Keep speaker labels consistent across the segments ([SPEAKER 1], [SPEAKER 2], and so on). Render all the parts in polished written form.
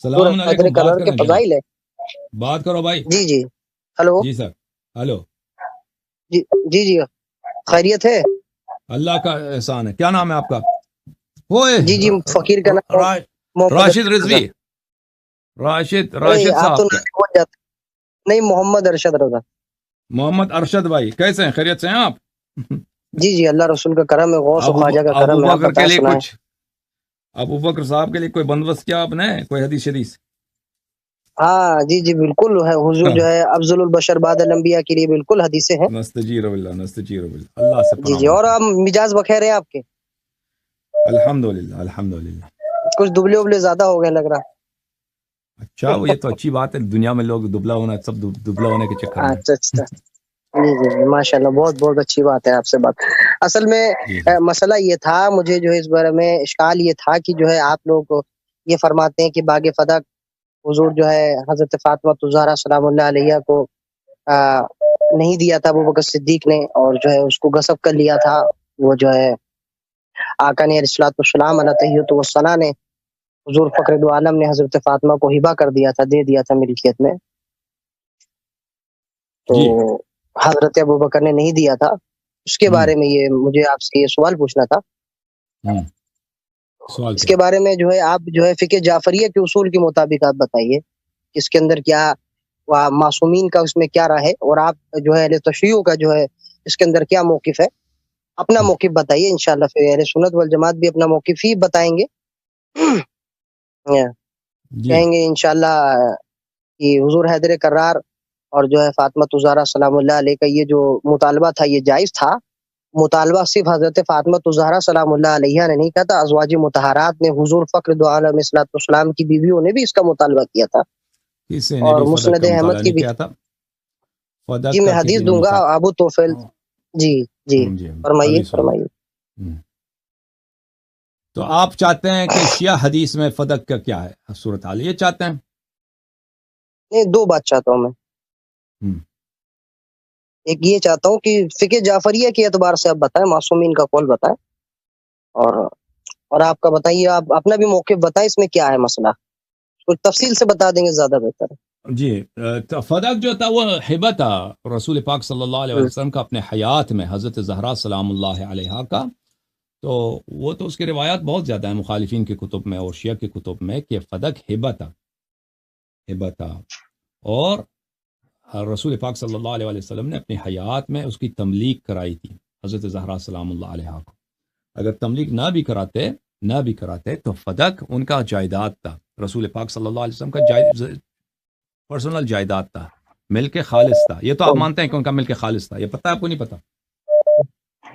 [SPEAKER 1] سلام
[SPEAKER 2] حیدر
[SPEAKER 1] علیکم، بات
[SPEAKER 2] کرار کے
[SPEAKER 1] کریں جناب،
[SPEAKER 2] فضائل ہے.
[SPEAKER 1] بات کرو بھائی.
[SPEAKER 2] جی جی ہلو.
[SPEAKER 1] جی سر، ہلو.
[SPEAKER 2] جی جی جی خیریت ہے.
[SPEAKER 1] اللہ کا احسان ہے. کیا نام ہے آپ کا؟ ہوئے
[SPEAKER 2] جی جی فقیر کا نام محمد
[SPEAKER 1] راشد
[SPEAKER 2] ارشد
[SPEAKER 1] رضوی.
[SPEAKER 2] رضا.
[SPEAKER 1] راشد
[SPEAKER 2] نہیں آپ تو
[SPEAKER 1] صاحب کیا؟
[SPEAKER 2] نہیں پہنچ جاتے. نہیں محمد ارشد رضا.
[SPEAKER 1] محمد ارشد بھائی، کیسے ہیں؟ خیریت سے ہیں آپ؟
[SPEAKER 2] جی جی اللہ رسول کا کرم ہے، غوث و خواجہ کا
[SPEAKER 1] ابو
[SPEAKER 2] کرم ہے. آپ
[SPEAKER 1] بکر کے
[SPEAKER 2] بتائیں
[SPEAKER 1] لیے
[SPEAKER 2] سنائیں.
[SPEAKER 1] کچھ، ابو بکر صاحب کے لیے کوئی بندوبست کیا آپ نے؟ کوئی حدیث شریف؟
[SPEAKER 2] ہاں جی جی بالکل ہے. حضور جو ہے افضل البشر بعد الانبیاء کے لیے بالکل حدیثیں ہیں.
[SPEAKER 1] نستجیر باللہ، نستجیر باللہ، اللہ سے
[SPEAKER 2] جی
[SPEAKER 1] پناہ
[SPEAKER 2] جی. اور
[SPEAKER 1] مانگتے
[SPEAKER 2] آپ مزاج بخیر ہیں آپ کے؟
[SPEAKER 1] ہیں. الحمدللہ الحمدللہ.
[SPEAKER 2] کچھ دبلے ابلے زیادہ ہو گئے لگ رہا.
[SPEAKER 1] اچھا، وہ یہ تو اچھی بات ہے. دنیا میں لوگ دبلا ہونا، سب دبلا ہونے کے چکر میں.
[SPEAKER 2] اچھا اچھا. جی جی جی ماشاء اللہ، بہت بہت اچھی بات ہے آپ سے بات. اصل میں
[SPEAKER 1] جی جی
[SPEAKER 2] مسئلہ یہ تھا، مجھے جو ہے اس بارے میں اشکال یہ تھا کہ جو ہے آپ لوگ یہ فرماتے ہیں کہ باغ فدق حضور جو ہے حضرت فاطمہ الزہرا سلام اللہ علیہ کو نہیں دیا تھا ابو بکر صدیق نے، اور جو ہے اس کو غصب کر لیا تھا. وہ جو ہے آقا نے علیہ الصلوۃ والسلام علیہ تحیۃ والثنا نے، حضور فخر دو عالم نے حضرت فاطمہ کو ہبہ کر دیا تھا، دے دیا تھا ملکیت میں. تو
[SPEAKER 1] جی.
[SPEAKER 2] حضرت ابو بکر نے نہیں دیا تھا. اس کے
[SPEAKER 1] ہوں
[SPEAKER 2] بارے میں یہ مجھے آپ سے یہ سوال پوچھنا تھا.
[SPEAKER 1] ہوں سوال
[SPEAKER 2] اس
[SPEAKER 1] کیا
[SPEAKER 2] کے
[SPEAKER 1] ہے؟
[SPEAKER 2] بارے میں جو ہے آپ جو ہے فقہ جعفریہ کے اصول کے مطابق آپ بتائیے کہ اس کے اندر کیا معصومین کا اس میں کیا رائے ہے، اور آپ جو ہے اہل تشیع کا جو ہے اس کے اندر کیا موقف ہے. اپنا موقف بتائیے انشاءاللہ، پھر اہل سنت والجماعت بھی اپنا موقف ہی بتائیں گے.
[SPEAKER 1] جی
[SPEAKER 2] کہیں گے انشاءاللہ کہ حضور حیدر کرار اور جو ہے فاطمہ الزہرا سلام اللہ علیہ کا یہ جو مطالبہ تھا یہ جائز تھا. مطالبہ صرف حضرت فاطمہ الزہرا سلام اللہ علیہ نے نہیں کہا تھا، ازواج مطہرات نے، حضور فخر دو عالم علیہ السلام کی بیویوں نے بھی اس کا مطالبہ کیا تھا.
[SPEAKER 1] کسی نے
[SPEAKER 2] اور
[SPEAKER 1] بھی فدق
[SPEAKER 2] مسند
[SPEAKER 1] کا
[SPEAKER 2] احمد
[SPEAKER 1] مطالعہ
[SPEAKER 2] کی
[SPEAKER 1] نہیں
[SPEAKER 2] بھی.
[SPEAKER 1] کیا تھا.
[SPEAKER 2] جی
[SPEAKER 1] فدق
[SPEAKER 2] میں
[SPEAKER 1] کا
[SPEAKER 2] حدیث
[SPEAKER 1] کسی نے
[SPEAKER 2] دوں گا ابو توفیل. جی جی
[SPEAKER 1] جی
[SPEAKER 2] فرمائیے
[SPEAKER 1] ابھی سنو.
[SPEAKER 2] فرمائیے.
[SPEAKER 1] تو آپ چاہتے ہیں کہ شیعہ حدیث میں فدق کا کیا ہے صورتحال، یہ چاہتے ہیں؟
[SPEAKER 2] نہیں، دو بات چاہتا ہوں میں. ایک یہ چاہتا ہوں کہ فقہ جعفریہ کے اعتبار سے آپ بتائیں، معصومین کا قول بتائیں، اور آپ کا بتائیے، آپ اپنا بھی موقف بتائیں اس میں کیا ہے مسئلہ. کچھ تفصیل سے بتا دیں گے زیادہ بہتر ہے.
[SPEAKER 1] جی. فدق جو تھا وہ ہبہ تھا رسول پاک صلی اللہ علیہ وسلم کا اپنے حیات میں حضرت زہرا سلام اللہ علیہ کا. تو وہ تو اس کی روایات بہت زیادہ ہیں مخالفین کے کتب میں اور شیعہ کے کتب میں کہ فدق ہبہ تھا، اور رسول پاک صلی اللہ علیہ وسلم نے اپنی حیات میں اس کی تملیک کرائی تھی حضرت زہرا سلام اللہ علیہ کو. اگر تملیک نہ بھی کراتے تو فدق ان کا جائیداد تھا، رسول پاک صلی اللہ علیہ وسلم کا پرسنل جائیداد تھا، ملک خالص تھا. یہ تو آپ مانتے ہیں کہ ان کا ملک خالص تھا، یہ پتہ ہے آپ کو؟ نہیں پتہ؟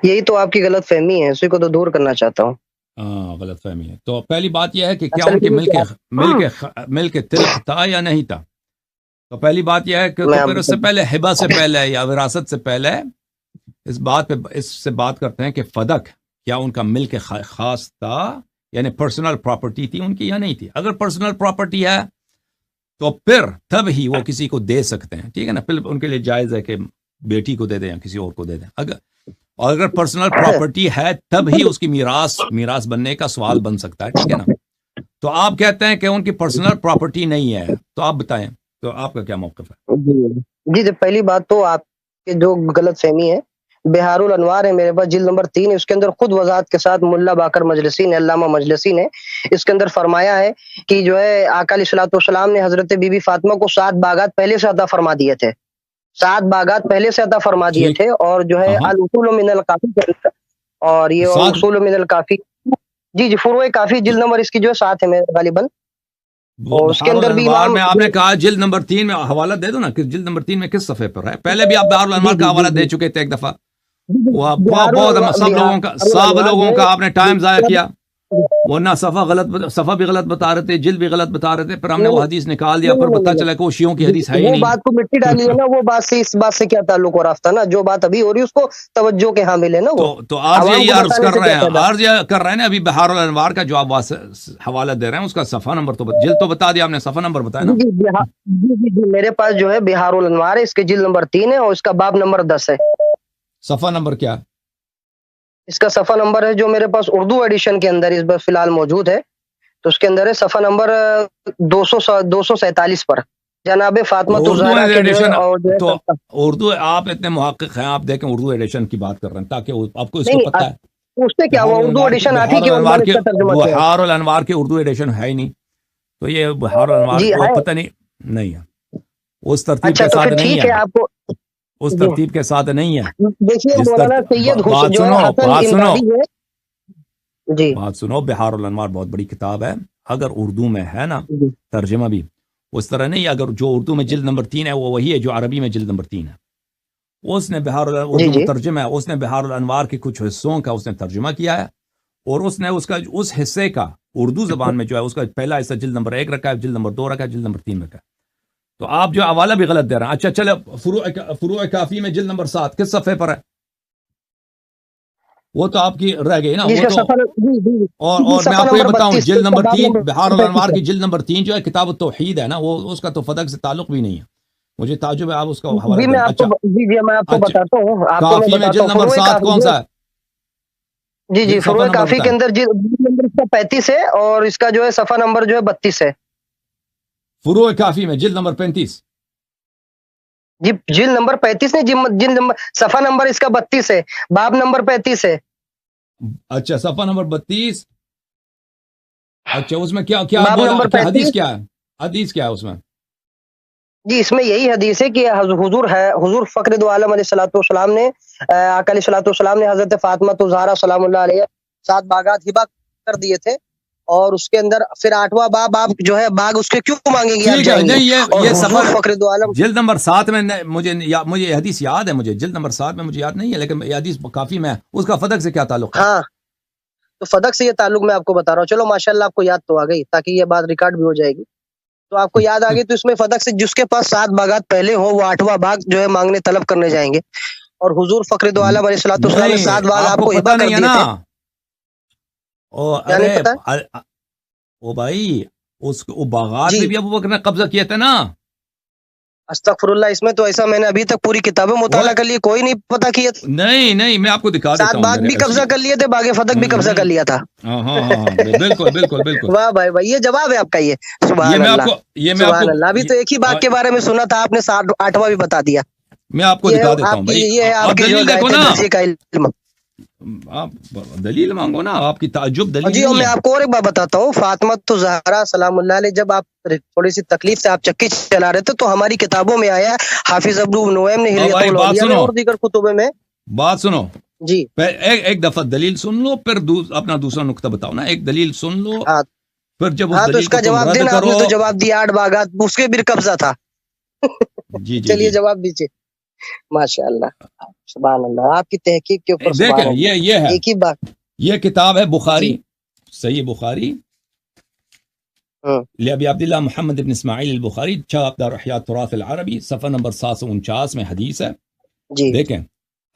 [SPEAKER 2] یہی تو آپ کی غلط فہمی ہے، اسی کو تو دور کرنا چاہتا ہوں.
[SPEAKER 1] غلط فہمی ہے. تو پہلی بات یہ ہے کہ کیا
[SPEAKER 2] اصل
[SPEAKER 1] ان کے
[SPEAKER 2] میں
[SPEAKER 1] ملک تلک تھا یا نہیں تھا. تو پہلی بات یہ ہے کہ
[SPEAKER 2] میں
[SPEAKER 1] تو پھر اس سے پہلے ہبہ سے پہلے یا وراثت سے پہلے اس سے بات کرتے ہیں کہ فدق کیا ان کا ملک خاص تھا، یعنی پرسنل پراپرٹی تھی ان کی یا نہیں تھی. اگر پرسنل پراپرٹی ہے تو پھر تب ہی وہ کسی کو دے سکتے ہیں، ٹھیک ہے نا. پھر ان کے لیے جائز ہے کہ بیٹی کو دے دیں یا کسی اور کو دے دیں. اگر پرسنل پراپرٹی ہے تب ہی اس کی میراث بننے کا سوال بن سکتا ہے، ٹھیک ہے نا. تو آپ کہتے ہیں کہ ان کی پرسنل پراپرٹی نہیں ہے، تو آپ بتائیں تو آپ کا کیا موقف ہے؟
[SPEAKER 2] جی پہلی بات تو آپ کے جو غلط فہمی ہے، بہار الانوار ہے میرے پاس، جلد نمبر 3 ہے. اس کے اندر خود وضاحت کے ساتھ ملا باقر مجلسی نے، علامہ مجلسی نے اس کے اندر فرمایا ہے کہ جو ہے آقا علیہ الصلوۃ والسلام نے حضرت بی بی فاطمہ کو 7 باغات پہلے سے عطا فرما دیے تھے، 7 باغات پہلے سے عطا فرما دیے
[SPEAKER 1] ٹھیک.
[SPEAKER 2] تھے. اور جو ہے
[SPEAKER 1] ہاں
[SPEAKER 2] الاصول من الکافی کے اندر، اور یہ
[SPEAKER 1] سات.
[SPEAKER 2] اصول من الکافی، جی فروع کافی جلد نمبر اس کی جو ہے 7 ہے میرے غالباً. اور اس کے
[SPEAKER 1] بہار
[SPEAKER 2] اندر بھی
[SPEAKER 1] الانوار
[SPEAKER 2] امام
[SPEAKER 1] میں آپ نے کہا جلد نمبر 3 میں حوالہ دے دو نا، کہ جلد نمبر 3 میں کس صفحے پر ہے. پہلے بھی آپ بہار الانوار کا حوالہ دے چکے تھے ایک دفعہ. وہ بہت سب لوگوں کا آپ نے ٹائم ضائع کیا. وہ نہ صفحہ بھی غلط بتا رہے تھے، جلد بھی غلط بتا رہے تھے، پھر ہم نے وہ حدیث نکال دیا، پھر پتہ چلا کہ وہ شیعوں کی حدیث ہے ہی
[SPEAKER 2] وہ
[SPEAKER 1] نہیں.
[SPEAKER 2] بات کو مٹی ڈالی ہے نا، وہ بات سے اس بات سے کیا تعلق اور رفتہ نا، جو بات ابھی ہو رہی ہے اس کو توجہ کے حامل ہے نا. وہ
[SPEAKER 1] تو عرض
[SPEAKER 2] عوام
[SPEAKER 1] یہی
[SPEAKER 2] کو
[SPEAKER 1] عرض
[SPEAKER 2] بتانے
[SPEAKER 1] کر
[SPEAKER 2] سے
[SPEAKER 1] رہے
[SPEAKER 2] کیا فائدہ.
[SPEAKER 1] ہیں کر رہے ہیں ابھی بہار الانوار کا جو آپ حوالہ دے رہے ہیں اس کا صفحہ نمبر تو جلد تو بتا دیا آپ نے، صفحہ نمبر بتایا نا.
[SPEAKER 2] جی میرے پاس جو ہے بہار الانوار ہے، اس کے جلد نمبر 3 ہے اور اس کا باب نمبر 10 ہے.
[SPEAKER 1] صفحہ نمبر کیا؟
[SPEAKER 2] اس کا صفحہ نمبر ہے جو میرے پاس اردو ایڈیشن کے اندر اس وقت فی الحال موجود ہے، تو اس کے اندر ہے صفحہ نمبر 247 پر جناب فاطمہ
[SPEAKER 1] اردو
[SPEAKER 2] الزہرا کے جو ہے
[SPEAKER 1] ایڈیشن
[SPEAKER 2] اور جو ہے
[SPEAKER 1] تو اردو آپ اتنے محقق ہیں، آپ دیکھیں اردو ایڈیشن کی بات کر رہے ہیں تاکہ آپ کو اس
[SPEAKER 2] نہیں
[SPEAKER 1] کو
[SPEAKER 2] نہیں
[SPEAKER 1] پتہ ہے
[SPEAKER 2] اس سے کیا ہوا، اردو ایڈیشن آپ ہی کی علماء نے اس کا ترجمہ کیا ہے۔
[SPEAKER 1] بہار الانوار کی اردو ایڈیشن ہے ہی نہیں، تو یہ بہار الانوار
[SPEAKER 2] جی
[SPEAKER 1] وہ
[SPEAKER 2] ہے،
[SPEAKER 1] پتہ نہیں ہے، اس ترتیب
[SPEAKER 2] اچھا
[SPEAKER 1] کے
[SPEAKER 2] تو
[SPEAKER 1] ساتھ
[SPEAKER 2] پھر
[SPEAKER 1] نہیں
[SPEAKER 2] ٹھیک
[SPEAKER 1] ہے،
[SPEAKER 2] ہے آپ کو
[SPEAKER 1] اس
[SPEAKER 2] جی
[SPEAKER 1] ترتیب کے ساتھ نہیں ہے
[SPEAKER 2] دیکھیے
[SPEAKER 1] جس
[SPEAKER 2] مولانا سید
[SPEAKER 1] بات
[SPEAKER 2] جو ہے
[SPEAKER 1] سنو
[SPEAKER 2] حسن
[SPEAKER 1] بات سنو
[SPEAKER 2] امدادی ہے جی
[SPEAKER 1] بات سنو بہار الانوار بہت بڑی کتاب ہے، اگر اردو میں ہے نا
[SPEAKER 2] جی
[SPEAKER 1] ترجمہ بھی اس طرح نہیں، اگر جو اردو میں جلد نمبر 3 ہے وہ وہی ہے جو عربی میں جلد نمبر 3 ہے، اس نے وہ
[SPEAKER 2] جی
[SPEAKER 1] جو
[SPEAKER 2] جی
[SPEAKER 1] مترجم ہے اس نے بہار الانوار کے کچھ حصوں کا اس نے ترجمہ کیا ہے، اور اس نے اس حصے کا اردو زبان میں جو ہے اس کا پہلا حصہ جلد نمبر 1 رکھا ہے، جلد نمبر 2 رکھا ہے، جلد نمبر 3 رکھا ہے، تو آپ جو حوالہ بھی غلط دے رہے ہیں۔ اچھا چلے فروع کافی میں جلد نمبر 7 کس صفحے پر ہے؟ وہ تو آپ کی رہ گئی نا،
[SPEAKER 2] جس
[SPEAKER 1] وہ
[SPEAKER 2] کا
[SPEAKER 1] تو
[SPEAKER 2] صفحہ جی
[SPEAKER 1] اور میں
[SPEAKER 2] صفحہ
[SPEAKER 1] آپ کو یہ
[SPEAKER 2] نمبر
[SPEAKER 1] بتاؤں
[SPEAKER 2] 32
[SPEAKER 1] جلد نمبر
[SPEAKER 2] باب
[SPEAKER 1] 3 بہار
[SPEAKER 2] نمبر 35
[SPEAKER 1] الانوار
[SPEAKER 2] ہے
[SPEAKER 1] کی جلد نمبر 3 جو ہے کتاب التوحید ہے نا، وہ اس کا تو فدق سے تعلق بھی نہیں ہے، مجھے تعجب ہے آپ اس کا حوالہ
[SPEAKER 2] جی
[SPEAKER 1] دیں۔
[SPEAKER 2] میں آپ کو
[SPEAKER 1] اچھا
[SPEAKER 2] جی میں آپ کو
[SPEAKER 1] اچھا
[SPEAKER 2] بتاتا ہوں، آپ کو میں
[SPEAKER 1] کافی میں
[SPEAKER 2] بتاتا
[SPEAKER 1] جلد
[SPEAKER 2] ہوں
[SPEAKER 1] نمبر
[SPEAKER 2] فروع
[SPEAKER 1] 7
[SPEAKER 2] کافی
[SPEAKER 1] کون سا ہے؟
[SPEAKER 2] جی
[SPEAKER 1] صفحہ
[SPEAKER 2] فروع
[SPEAKER 1] نمبر
[SPEAKER 2] کافی کے
[SPEAKER 1] بتائیں،
[SPEAKER 2] اندر جلد نمبر اس کا 35 ہے اور اس کا جو ہے صفحہ نمبر جو ہے 32 ہے
[SPEAKER 1] فروع کافی میں جلد نمبر 35
[SPEAKER 2] جی جلد نمبر 35 نہیں جلد نمبر صفحہ نمبر اس کا 32 ہے، باب نمبر 35 ہے،
[SPEAKER 1] اچھا صفحہ نمبر 32 اچھا اس میں کیا کیا
[SPEAKER 2] باب
[SPEAKER 1] بولا،
[SPEAKER 2] نمبر
[SPEAKER 1] کیا حدیث
[SPEAKER 2] 35
[SPEAKER 1] کیا ہے؟ حدیث کیا ہے اس میں؟
[SPEAKER 2] جی اس میں یہی حدیث ہے کہ حضور فخر دو عالم علیہ الصلوۃ والسلام نے آقا علیہ الصلوۃ والسلام نے حضرت فاطمہ الزہرا سلام اللہ علیہ 7 باغات ہبہ کر دیے تھے، اور اس کے اندر پھر 8واں باب آپ جو ہے باغ اس کے کیوں مانگیں گے، آپ
[SPEAKER 1] ٹھیک ہے،
[SPEAKER 2] جائیں گے،
[SPEAKER 1] نہیں
[SPEAKER 2] اور
[SPEAKER 1] یہ
[SPEAKER 2] حضور
[SPEAKER 1] سفر
[SPEAKER 2] فخر دو عالم
[SPEAKER 1] جلد نمبر 7 میں مجھے یہ حدیث یاد ہے، مجھے جلد نمبر 7 میں مجھے یاد نہیں ہے، لیکن یہ حدیث کافی میں اس کا فدق سے کیا تعلق ہے؟
[SPEAKER 2] ہاں تو فدق سے یہ تعلق میں آپ کو بتا رہا ہوں، چلو ماشاءاللہ آپ کو یاد تو آ گئی تاکہ یہ بات ریکارڈ بھی ہو جائے گی، تو آپ کو یاد آ گئی، تو اس میں فدق سے جس کے پاس 7 باغات پہلے ہو وہ 8واں باغ جو ہے مانگنے طلب کرنے جائیں گے، اور حضور فخر دو عالم علیہ الصلوۃ والسلام نے
[SPEAKER 1] نہیں
[SPEAKER 2] 7 باغ
[SPEAKER 1] آپ
[SPEAKER 2] آپ
[SPEAKER 1] کو
[SPEAKER 2] کو ہبہ
[SPEAKER 1] پتہ
[SPEAKER 2] کر
[SPEAKER 1] نہیں ہے
[SPEAKER 2] دیے
[SPEAKER 1] نا،
[SPEAKER 2] تھے، کیا
[SPEAKER 1] ارے
[SPEAKER 2] نہیں پتا
[SPEAKER 1] او بھائی وہ باغات
[SPEAKER 2] جی
[SPEAKER 1] میں بھی ابو بکر نے قبضہ کیا تھا نا،
[SPEAKER 2] استغفر اللہ، اس میں تو ایسا میں نے ابھی تک پوری کتابیں
[SPEAKER 1] وہ
[SPEAKER 2] مطالعہ کر لی، کوئی نہیں پتا کیا تھا،
[SPEAKER 1] نہیں میں آپ کو دکھا
[SPEAKER 2] 7
[SPEAKER 1] دیتا ہوں،
[SPEAKER 2] باغ
[SPEAKER 1] میرے
[SPEAKER 2] بھی قبضہ کر لیے تھے، باغ فتح بھی قبضہ کر لیا تھا،
[SPEAKER 1] ہاں بالکل
[SPEAKER 2] واہ بھائی بھائی یہ جواب ہے آپ کا، یہ
[SPEAKER 1] یہ
[SPEAKER 2] سبحان
[SPEAKER 1] میں آپ
[SPEAKER 2] اللہ
[SPEAKER 1] کو
[SPEAKER 2] سبحان اللہ، ابھی تو ایک ہی باغ کے بارے میں سنا تھا آپ نے، 8واں بھی بتا دیا،
[SPEAKER 1] میں آپ کو
[SPEAKER 2] یہ ہے
[SPEAKER 1] دکھا دیتا
[SPEAKER 2] آپ
[SPEAKER 1] ہوں
[SPEAKER 2] کی
[SPEAKER 1] بھائی،
[SPEAKER 2] یہ ہے آپ
[SPEAKER 1] آپ
[SPEAKER 2] کی جو
[SPEAKER 1] دلیل دیکھو
[SPEAKER 2] غایت
[SPEAKER 1] نا،
[SPEAKER 2] درجے کا علم،
[SPEAKER 1] آپ دلیل مانگو نا، آپ کی تعجب دلیل
[SPEAKER 2] جی، اور
[SPEAKER 1] نہیں
[SPEAKER 2] میں
[SPEAKER 1] ہے۔
[SPEAKER 2] آپ کو اور ایک بات بتاتا ہوں، فاطمہ الزہرا سلام اللہ علیہ جب آپ تھوڑی سی تکلیف سے آپ چکی چلا رہے تھے تو ہماری کتابوں میں آیا، حافظ ابو نعیم نے
[SPEAKER 1] اور
[SPEAKER 2] حلیۃ
[SPEAKER 1] بھائی بات
[SPEAKER 2] الاولیاء میں
[SPEAKER 1] سنو
[SPEAKER 2] اور دیگر کتبوں میں
[SPEAKER 1] بات سنو
[SPEAKER 2] جی
[SPEAKER 1] ایک دفعہ دلیل سن لو، پھر اپنا دوسرا نقطہ بتاؤ نا، ایک دلیل سن لو،
[SPEAKER 2] ہاں
[SPEAKER 1] پھر جب اس
[SPEAKER 2] ہاں تو
[SPEAKER 1] دلیل
[SPEAKER 2] اس کا
[SPEAKER 1] کو تم
[SPEAKER 2] جواب
[SPEAKER 1] رد
[SPEAKER 2] دینا، آپ
[SPEAKER 1] کرو۔
[SPEAKER 2] نے تو جواب دیا 8 باغات اس کے بھی قبضہ تھا،
[SPEAKER 1] جی
[SPEAKER 2] چلیے جواب دیجیے، ماشاء اللہ سبحان اللہ، آپ کی تحقیق کے اوپر
[SPEAKER 1] دیکھیں
[SPEAKER 2] سبحان اللہ،
[SPEAKER 1] یہ ہے،
[SPEAKER 2] ایک ہی بات
[SPEAKER 1] یہ کتاب ہے
[SPEAKER 2] جی
[SPEAKER 1] بخاری، صحیح بخاری
[SPEAKER 2] ہاں
[SPEAKER 1] لأبي عبد الله محمد بن اسماعیل البخاری، چاپ دار احیاء التراث العربی، صفحہ نمبر 749 میں حدیث ہے،
[SPEAKER 2] جی
[SPEAKER 1] دیکھیں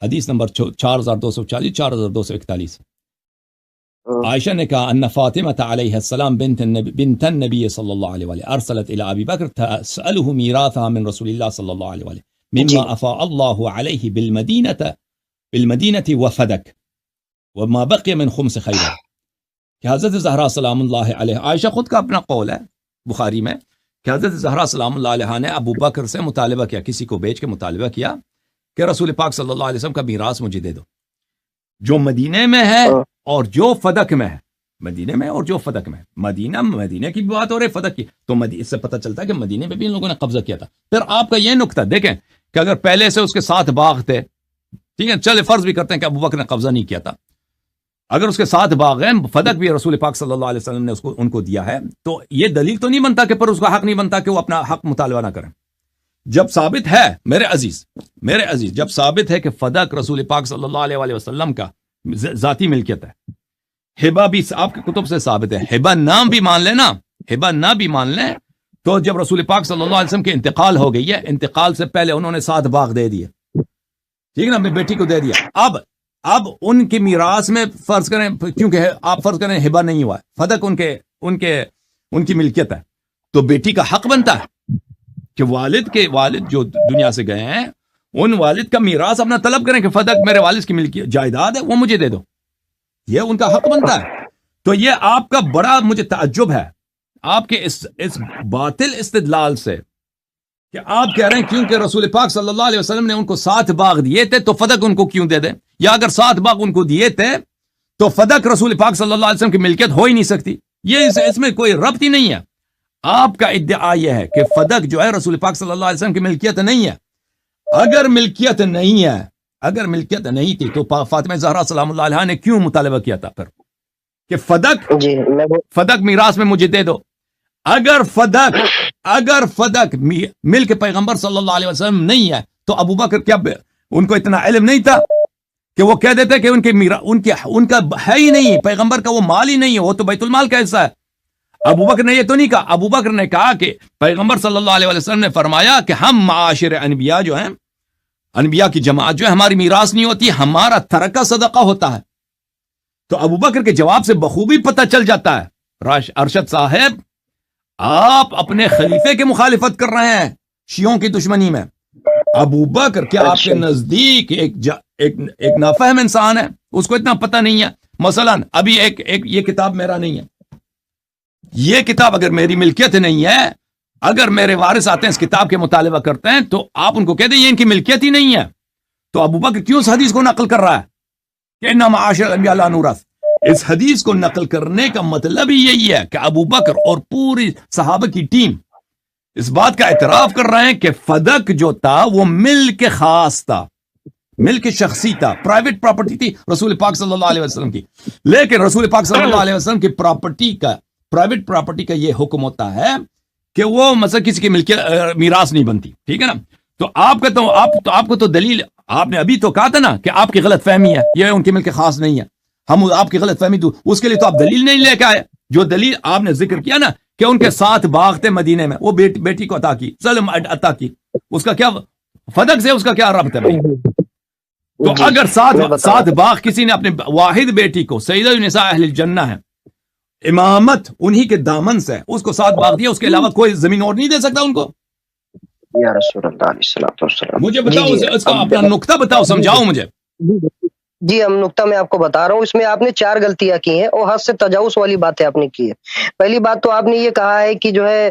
[SPEAKER 1] حدیث نمبر 4240 4241۔
[SPEAKER 2] ہاں
[SPEAKER 1] عائشہ نے کہا ان فاطمہ علیہ السلام بنت النبی صلی اللہ علیہ وآلہ ارسلت الى ابی بکر تسأله میراثها من رسول اللہ صلی اللہ علیہ وآلہ
[SPEAKER 2] جی
[SPEAKER 1] مما افاء اللہ علیہ بالمدینة وفدک وما بقي من خمس خیبر، کہ حضرت زہرا سلام اللہ علیہ، عائشہ خود کا اپنا قول ہے بخاری میں، کہ حضرت زہرا سلام اللہ علیہ نے ابو بکر سے مطالبہ کیا، کسی کو بیچ کے مطالبہ کیا کہ رسول پاک صلی اللہ علیہ وسلم کا میراث مجھے دے دو، جو مدینے میں ہے اور جو فدق میں ہے، مدینے میں اور جو فدق میں ہے، مدینے کی بھی بات ہو رہی ہے، فدق کی، تو اس سے پتہ چلتا ہے کہ مدینے میں بھی ان لوگوں نے قبضہ کیا تھا۔ پھر آپ کا یہ نقطہ دیکھیں کہ اگر پہلے سے اس کے 7 باغ تھے، ٹھیک ہے، چلے فرض بھی کرتے ہیں کہ ابو بکر نے قبضہ نہیں کیا تھا، اگر اس کے 7 باغ ہیں، فدق بھی رسول پاک صلی اللہ علیہ وسلم نے ان کو دیا ہے، تو یہ دلیل تو نہیں بنتا کہ پر اس کا حق نہیں بنتا کہ وہ اپنا حق مطالبہ نہ کریں۔ جب ثابت ہے میرے عزیز جب ثابت ہے کہ فدق رسول پاک صلی اللہ علیہ وسلم کا ذاتی ملکیت ہے، ہبہ بھی آپ کے کتب سے ثابت ہے، ہبہ نام بھی مان لیں نا، ہبہ نہ بھی مان لیں، تو جب رسول پاک صلی اللہ علیہ وسلم کے انتقال ہو گئی ہے، انتقال سے پہلے انہوں نے 7 باغ دے دیے، ٹھیک ہے نا، اپنی بیٹی کو دے دیا، اب ان کی میراث میں فرض کریں، کیونکہ آپ فرض کریں ہبہ نہیں ہوا ہے، فدق ان کی ملکیت ہے، تو بیٹی کا حق بنتا ہے کہ والد جو دنیا سے گئے ہیں، ان والد کا میراث اپنا طلب کریں کہ فدق میرے والد کی ملکیت جائیداد ہے، وہ مجھے دے دو، یہ ان کا حق بنتا ہے۔ تو یہ آپ کا بڑا مجھے تعجب ہے آپ کے اس باطل استدلال سے کہ آپ کہہ رہے ہیں کیونکہ رسول پاک صلی اللہ علیہ وسلم نے ان کو 7 باغ دیے تھے تو فدق ان کو کیوں دے دیں, یا اگر 7 باغ ان کو دیے تھے تو فدق رسول پاک صلی اللہ علیہ وسلم کی ملکیت ہو ہی نہیں سکتی. یہ اس میں کوئی ربط ہی نہیں ہے. آپ کا ادعا یہ ہے کہ فدق جو ہے رسول پاک صلی اللہ علیہ وسلم کی ملکیت نہیں ہے. اگر ملکیت نہیں ہے, اگر ملکیت نہیں تھی تو فاطمہ زہرا سلام اللہ علیہا نے کیوں مطالبہ کیا تھا پھر کہ فدق میراث میں مجھے دے دو؟ اگر فدق ملک پیغمبر صلی اللہ علیہ وسلم نہیں ہے تو ابو بکر کیا ان کو اتنا علم نہیں تھا کہ وہ کہہ دیتے کہ ان کا ہے ہی نہیں, پیغمبر کا وہ مال ہی نہیں ہے, وہ تو بیت المال کا حصہ ہے. ابو بکر نے یہ تو نہیں کہا. ابو بکر نے کہا کہ پیغمبر صلی اللہ علیہ وسلم نے فرمایا کہ ہم معاشر انبیاء جو ہیں, انبیاء کی جماعت جو ہے, ہماری میراث نہیں ہوتی, ہمارا ترکہ صدقہ ہوتا ہے. تو ابو بکر کے جواب سے بخوبی پتہ چل جاتا ہے ارشد صاحب آپ اپنے خلیفے کی مخالفت کر رہے ہیں شیعوں کی دشمنی میں. ابو بکر کیا آپ کے نزدیک ایک نافہم انسان ہے, اس کو اتنا پتہ نہیں ہے. مثلا ابھی ایک یہ کتاب میرا نہیں ہے, یہ کتاب اگر میری ملکیت نہیں ہے, اگر میرے وارث آتے ہیں اس کتاب کے مطالبہ کرتے ہیں تو آپ ان کو کہہ دیں یہ ان کی ملکیت ہی نہیں ہے. تو ابو بکر کیوں اس حدیث کو نقل کر رہا ہے کہ انما معاشر الانبیاء لا نورث؟ اس حدیث کو نقل کرنے کا مطلب ہی یہی ہے کہ ابو بکر اور پوری صحابہ کی ٹیم اس بات کا اعتراف کر رہے ہیں کہ فدق جو تھا وہ ملک خاص تھا, ملک شخصی تھا, پرائیویٹ پراپرٹی تھی رسول پاک صلی اللہ علیہ وسلم کی. لیکن رسول پاک صلی اللہ علیہ وسلم کی پرائیویٹ پراپرٹی کا یہ حکم ہوتا ہے کہ وہ مثلا کسی کی ملکیت میراث نہیں بنتی, ٹھیک ہے نا. تو آپ کو تو دلیل, آپ نے ابھی تو کہا تھا نا کہ آپ کی غلط فہمی ہے, یہ ان کی ملک خاص نہیں ہے, ہم آپ کی غلط فہمی دوں, اس کے لیے تو آپ دلیل نہیں لے کے آئے. جو دلیل آپ نے ذکر کیا نا کہ ان کے 7 باغ تھے مدینے میں, وہ بیٹی کو عطا کی, سلم عطا کی, اس کا کیا فدق سے اس کا کیا ربط ہے بھائی؟ تو اگر 7 باغ کسی نے اپنے واحد بیٹی کو, سیدہ النساء اہل الجنہ ہے, امامت انہی کے دامن سے, اس کو 7 باغ دیا, اس کے علاوہ کوئی زمین اور نہیں دے سکتا ان کو؟
[SPEAKER 2] یا رسول اللہ علیہ الصلوۃ والسلام.
[SPEAKER 1] مجھے بتاؤ اس کا اپنا نقطہ بتاؤ, سمجھاؤ مجھے.
[SPEAKER 2] جی ہم نقطہ میں آپ کو بتا رہا ہوں. اس میں آپ نے 4 غلطیاں کی ہیں اور حد سے تجاوز والی باتیں آپ نے کی ہے. پہلی بات تو آپ نے یہ کہا ہے کہ جو ہے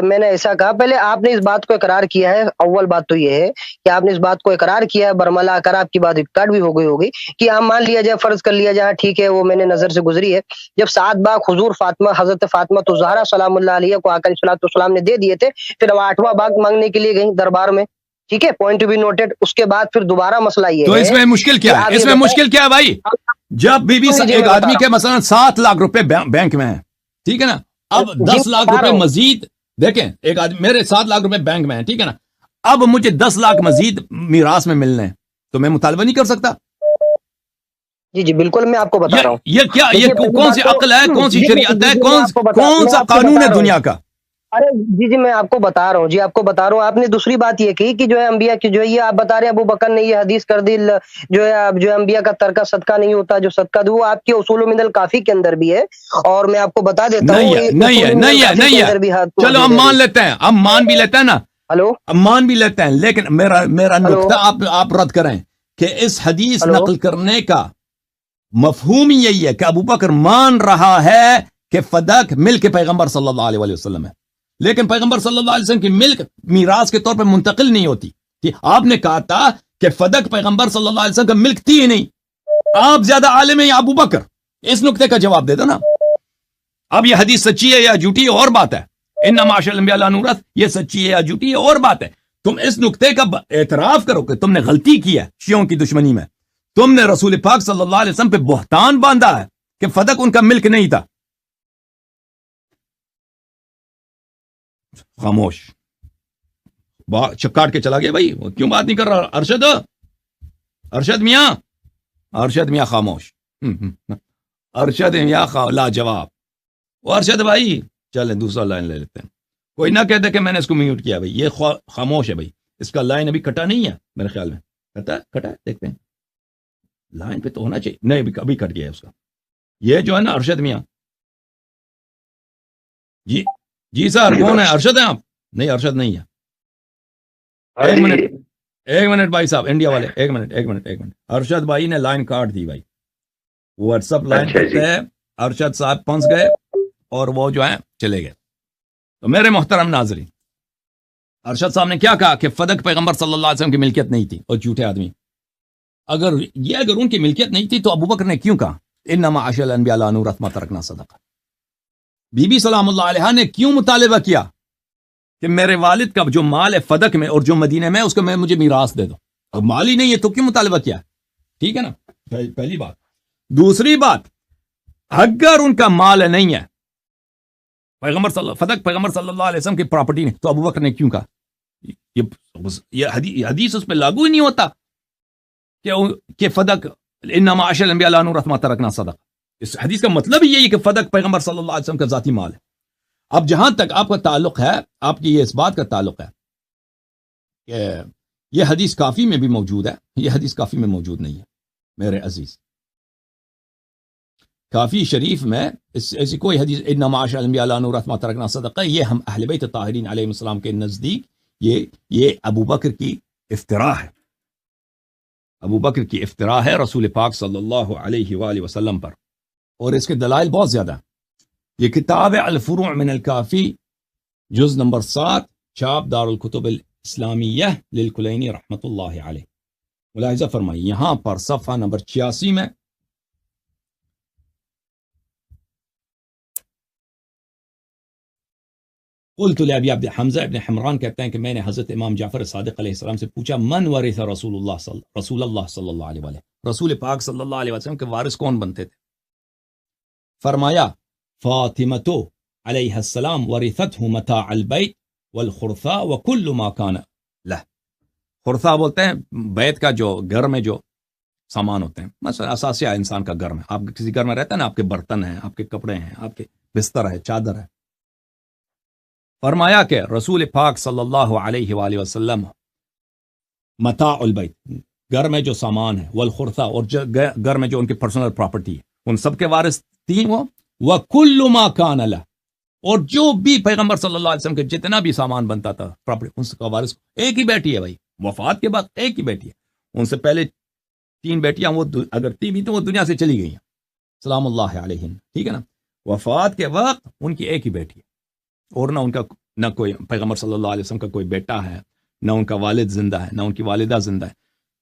[SPEAKER 2] میں نے ایسا کہا. پہلے آپ نے اس بات کو اقرار کیا ہے, اول بات تو یہ ہے کہ آپ نے اس بات کو اقرار کیا ہے, برملا کر آپ کی بات ریکارڈ بھی ہو گئی ہوگی کہ آپ مان لیا جائے, فرض کر لیا جائے, ٹھیک ہے وہ میں نے نظر سے گزری ہے. جب 7 باغ حضور حضرت فاطمہ الزہرا سلام اللہ علیہ کو آقا علیہ السلام نے دے دیے تھے, پھر وہ 8واں باغ مانگنے کے لیے گئیں دربار میں, ٹھیک ہے, پوائنٹ ٹو بی نوٹڈ. اس کے بعد پھر دوبارہ مسئلہ یہ
[SPEAKER 1] تو اس میں مشکل کیا ہے, اس میں مشکل کیا ہے بھائی؟ جب ایک آدمی کے مثلا 7 لاکھ روپے بینک میں ہیں, ٹھیک ہے نا, اب 10 لاکھ روپے مزید, دیکھیں ایک آدمی, میرے 7 لاکھ روپے بینک میں ہیں, ٹھیک ہے نا, اب مجھے 10 لاکھ مزید میراث میں ملنے ہیں, تو میں مطالبہ نہیں کر سکتا؟
[SPEAKER 2] جی بالکل, میں آپ کو بتا رہا ہوں.
[SPEAKER 1] یہ کیا, یہ کون سی عقل ہے, کون سی شریعت ہے, کون سا قانون ہے دنیا کا؟
[SPEAKER 2] ارے جی میں آپ کو بتا رہا ہوں, جی آپ کو بتا رہا ہوں. آپ نے دوسری بات یہ کی کہ جو ہے انبیاء کی جو ہے, یہ آپ بتا رہے ہیں ابو بکر نے یہ حدیث کر دی جو ہے انبیاء کا ترکہ صدقہ نہیں ہوتا, جو صدقہ دو, وہ آپ کے اصول من الکافی کے اندر بھی ہے. اور میں آپ کو بتا دیتا ہوں
[SPEAKER 1] نہیں ہے. چلو ہم مان لیتے ہیں, ہم مان بھی لیتے ہیں نا,
[SPEAKER 2] ہلو
[SPEAKER 1] ہم مان بھی لیتے ہیں, لیکن میرا نقطہ آپ رد کریں کہ اس حدیث نقل کرنے کا مفہوم یہی ہے کہ ابو بکر مان رہا ہے کہ فدق ملک پیغمبر صلی اللہ علیہ وسلم ہے, لیکن پیغمبر صلی اللہ علیہ وسلم کی ملک میراث کے طور پر منتقل نہیں ہوتی. آپ نے کہا تھا کہ فدق پیغمبر صلی اللہ علیہ وسلم کا ملک تھی ہی نہیں. آپ زیادہ عالم ہیں یا ابو بکر؟ اس نقطے کا جواب دے دو نا. اب یہ حدیث سچی ہے یا جھوٹی ہے اور بات ہے, انما معاشر الانبیاء لا نورث, یہ سچی ہے یا جھوٹی ہے اور بات ہے. تم اس نقطے کا اعتراف کرو کہ تم نے غلطی کی ہے شیعوں کی دشمنی میں, تم نے رسول پاک صلی اللہ علیہ وسلم پہ بہتان باندھا ہے کہ فدق ان کا ملک نہیں تھا. خاموش, کاٹ کے چلا گیا بھائی, کیوں بات نہیں کر رہا؟ ارشد میاں خاموش, ارشد میاں لاجواب. ارشد بھائی چلیں دوسرا لائن لے لیتے ہیں. کوئی نہ کہتے کہ میں نے اس کو میوٹ کیا بھائی, یہ خاموش ہے بھائی, اس کا لائن ابھی کٹا نہیں ہے میرے خیال میں. کٹا ہے, دیکھتے ہیں لائن پہ تو ہونا چاہیے. نہیں ابھی کٹ گیا ہے اس کا. یہ جو ہے نا ارشد میاں, جی سر کون ہے؟ ارشد ہیں آپ؟ نہیں ارشد نہیں ہے. ایک منٹ بھائی صاحب, انڈیا والے, ایک منٹ. ارشد بھائی نے لائن کاٹ دی بھائی, واٹس ایپ لائن کرتے ہیں, ارشد صاحب پہنچ گئے اور وہ جو ہے چلے گئے. تو میرے محترم ناظرین، ارشد صاحب نے کیا کہا کہ فدق پیغمبر صلی اللہ علیہ وسلم کی ملکیت نہیں تھی، اور جھوٹے آدمی. اگر ان کی ملکیت نہیں تھی تو ابو بکر نے کیوں کہا انما عاشر الانبیاء لا نورث ما ترکنا صدقہ؟ بی بی سلام اللہ علیہ نے کیوں مطالبہ کیا کہ میرے والد کا جو مال ہے فدق میں اور جو مدینے میں اس کو مجھے میراث دے دو؟ اب مال ہی نہیں ہے تو کیوں مطالبہ کیا؟ ٹھیک ہے نا، پہلی بات. دوسری بات، اگر ان کا مال نہیں ہے فدق پیغمبر صلی اللہ علیہ وسلم کی پراپرٹی نہیں، تو ابو بکر نے کیوں کہا؟ یہ حدیث اس پہ لاگو ہی نہیں ہوتا کہ فدق انما عاشر الانبیاء لا نورث ما ترکنا صدقہ. اس حدیث کا مطلب ہی یہی کہ فدق پیغمبر صلی اللہ علیہ وسلم کا ذاتی مال ہے. اب جہاں تک آپ کا تعلق ہے، آپ کی یہ اس بات کا تعلق ہے کہ یہ حدیث کافی میں بھی موجود ہے، یہ حدیث کافی میں موجود نہیں ہے میرے عزیز. کافی شریف میں ایسی کوئی حدیث انما عاشر الانبیاء لا نورث ما ترکنا صدقہ، یہ ہم اہل بیت طاہرین علیہ السلام کے نزدیک یہ ابو بکر کی افتراء ہے. ابو بکر کی افتراء ہے رسول پاک صلی اللہ علیہ وآلہ وسلم پر، اور اس کے دلائل بہت زیادہ ہیں. یہ کتاب الفروع من الکافی، جز نمبر 7، چھاپ دار الکتب الاسلامیہ للکلینی رحمۃ اللہ علیہ. ملاحظہ فرمائیے یہاں پر صفحہ نمبر 86 میں قلت لأبی عبد حمزہ ابن حمران کہتے ہیں کہ میں نے حضرت امام جعفر صادق علیہ السلام سے پوچھا من ورث رسول اللہ صلی اللہ علیہ وآلہ، رسول پاک صلی اللہ علیہ وسلم کے وارث کون بنتے تھے؟ فرمایا فاطمۃ علیہ السلام ورثته متاع البیت والخرثاء وكل ما كان له. خرثاء بولتے ہیں بیت کا جو گھر میں جو سامان ہوتے ہیں، مثلا اساسیہ انسان کا گھر میں، آپ کسی گھر میں رہتے ہیں نا، آپ کے برتن ہیں، آپ کے کپڑے ہیں، آپ کے بستر ہے، چادر ہے. فرمایا کہ رسول پاک صلی اللہ علیہ وآلہ وسلم متاع البیت، گھر میں جو سامان ہے، والخرثاء، اور گھر میں جو ان کی پرسنل پراپرٹی ہے، ان سب کے وارث تھیں وہ. وَكُلُّ مَا كَانَ لَهُ، اور جو بھی پیغمبر صلی اللہ علیہ وسلم کے جتنا بھی سامان بنتا تھا پراپرٹی، ان کا وارث ایک ہی بیٹی ہے. بھائی وفات کے بعد ایک ہی بیٹی ہے. ان سے پہلے 3 بیٹیاں وہ اگر 3 بھی تو وہ دنیا سے چلی گئی ہیں سلام اللہ علیہن، ٹھیک ہے نا. وفات کے وقت ان کی ایک ہی بیٹی ہے، اور نہ کوئی پیغمبر صلی اللہ علیہ وسلم کا کوئی بیٹا ہے، نہ ان کا والد زندہ ہے، نہ ان کی والدہ زندہ ہے.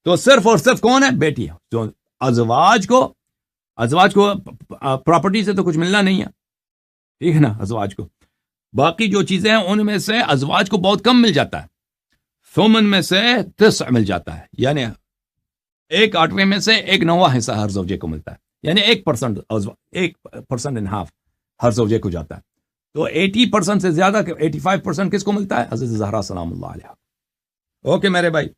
[SPEAKER 1] تو صرف اور صرف کون ہے؟ بیٹی ہے. تو ازواج کو پراپرٹی سے تو کچھ ملنا نہیں ہے، ٹھیک ہے نا. ازواج کو باقی جو چیزیں ہیں ان میں سے ازواج کو بہت کم مل جاتا ہے. ثمن میں سے 9 مل جاتا ہے، یعنی 1/8 میں سے 1/9 حصہ ہر زوجے کو ملتا ہے، یعنی 1% 1.5 ہر زوجے کو جاتا ہے. تو 80% سے زیادہ 85% کس کو ملتا ہے؟ حضرت زہرا سلام اللہ علیہ. اوکے میرے بھائی.